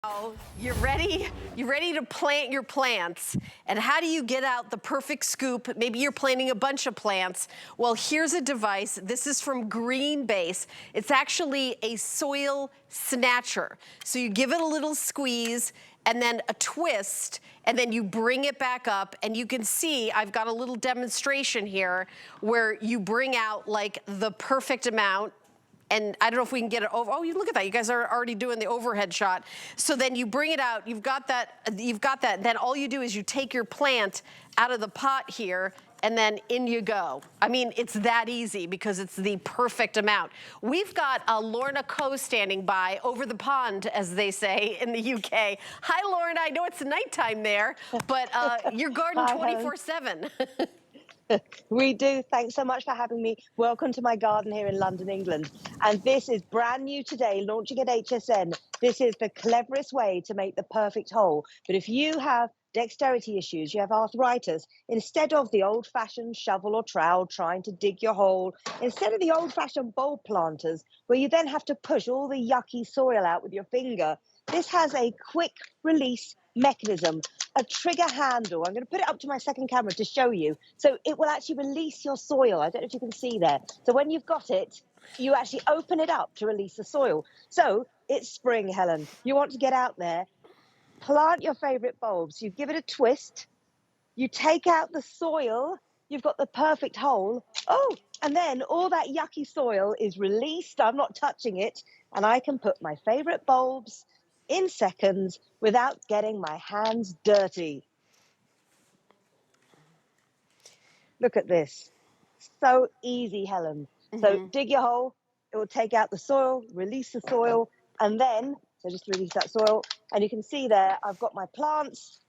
Oh, you're ready? You ready to plant your plants? And how do you get out the perfect scoop? Maybe you're planting a bunch of plants. Well, here's a device. This is from GreanBase. It's actually a soil snatcher. So you give it a little squeeze and then a twist, and then you bring it back up, and you can see I've got a little demonstration here where you bring out like the perfect amount. And I don't know if we can get it over. Oh, you look at that. You guys are already doing the overhead shot. So then you bring it out. You've got that. Then all you do is you take your plant out of the pot here, and then in you go. I mean, it's that easy because it's the perfect amount. We've got Lorna Coe standing by over the pond, as they say in the UK. Hi, Lorna. I know it's nighttime there, but your garden 24/7. We do. Thanks so much for having me. Welcome to my garden here in London, England. And this is brand new today, launching at HSN. This is the cleverest way to make the perfect hole. But if you have dexterity issues, you have arthritis, instead of the old-fashioned shovel or trowel trying to dig your hole, instead of the old-fashioned bulb planters, where you then have to push all the yucky soil out with your finger, this has a quick release mechanism, a trigger handle. I'm going to put it up to my second camera to show you. So it will actually release your soil. I don't know if you can see there. So when you've got it, you actually open it up to release the soil. So it's spring, Helen. You want to get out there, plant your favorite bulbs. You give it a twist. You take out the soil. You've got the perfect hole. Oh, and then all that yucky soil is released. I'm not touching it. And I can put my favorite bulbs in seconds without getting my hands dirty. Look at this. So easy, Helen. So dig your hole, it will take out the soil, release the soil, and then, so just release that soil, and you can see there, I've got my plants.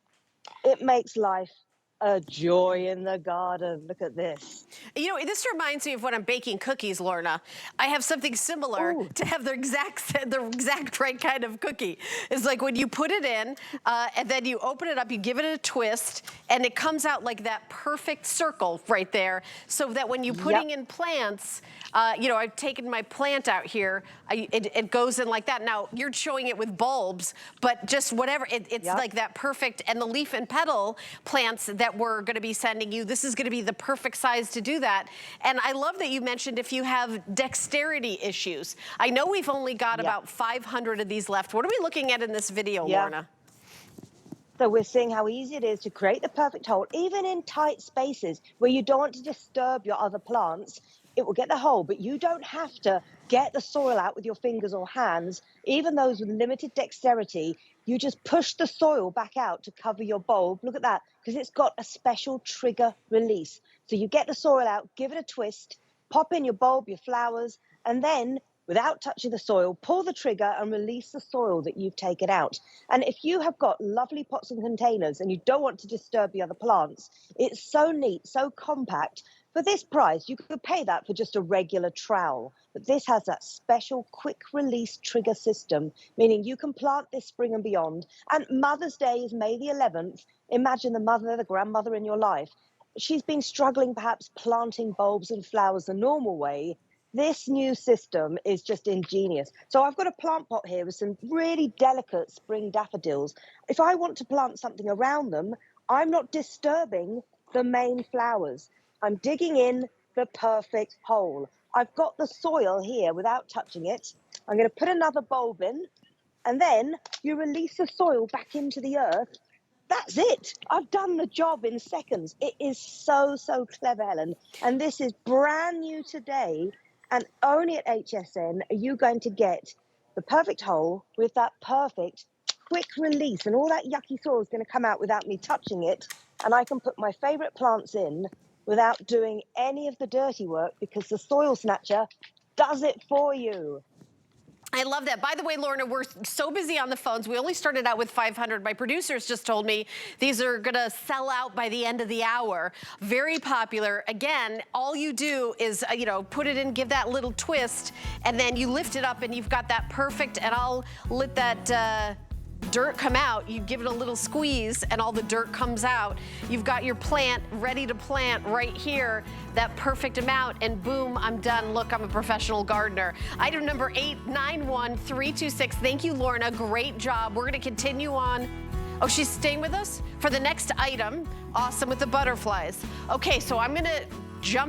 It makes life a joy in the garden. Look at this. You know, this reminds me of when I'm baking cookies, Lorna. I have something similar to have the exact right kind of cookie. It's like when you put it in, and then you open it up, you give it a twist, and it comes out like that perfect circle right there, so that when you're putting in plants, you know, I've taken my plant out here, it goes in like that. Now, you're showing it with bulbs, but just whatever, it's like that perfect, and the leaf and petal plants that we're gonna be sending you, this is gonna be the perfect size to do that. And I love that you mentioned if you have dexterity issues. I know we've only got about 500 of these left. What are we looking at in this video, Lorna? So we're seeing how easy it is to create the perfect hole, even in tight spaces where you don't want to disturb your other plants. It will get the hole, but you don't have to get the soil out with your fingers or hands. Even those with limited dexterity, you just push the soil back out to cover your bulb. Look at that, because it's got a special trigger release. So you get the soil out, give it a twist, pop in your bulb, your flowers, and then without touching the soil, pull the trigger and release the soil that you've taken out. And if you have got lovely pots and containers and you don't want to disturb the other plants, it's so neat, so compact. For this price, you could pay that for just a regular trowel. But this has that special quick release trigger system, meaning you can plant this spring and beyond. And Mother's Day is May the 11th. Imagine the mother, the grandmother in your life. She's been struggling perhaps planting bulbs and flowers the normal way. This new system is just ingenious. So I've got a plant pot here with some really delicate spring daffodils. If I want to plant something around them, I'm not disturbing the main flowers. I'm digging in the perfect hole. I've got the soil here without touching it. I'm going to put another bulb in, and then you release the soil back into the earth. That's it. I've done the job in seconds. It is so, so clever, Helen. And this is brand new today. And only at HSN are you going to get the perfect hole with that perfect quick release. And all that yucky soil is going to come out without me touching it. And I can put my favorite plants in without doing any of the dirty work, because the soil snatcher does it for you. I love that. By the way, Lorna, we're so busy on the phones. We only started out with 500. My producers just told me these are gonna sell out by the end of the hour. Very popular. Again, all you do is, you know, put it in, give that little twist, and then you lift it up and you've got that perfect, and I'll let that dirt come out, you give it a little squeeze and all the dirt comes out. You've got your plant ready to plant right here, that perfect amount, and boom, I'm done. Look, I'm a professional gardener. Item number 891326. Thank you, Lorna, great job. We're gonna continue on. Oh, she's staying with us for the next item. Awesome, with the butterflies. Okay, so I'm gonna jump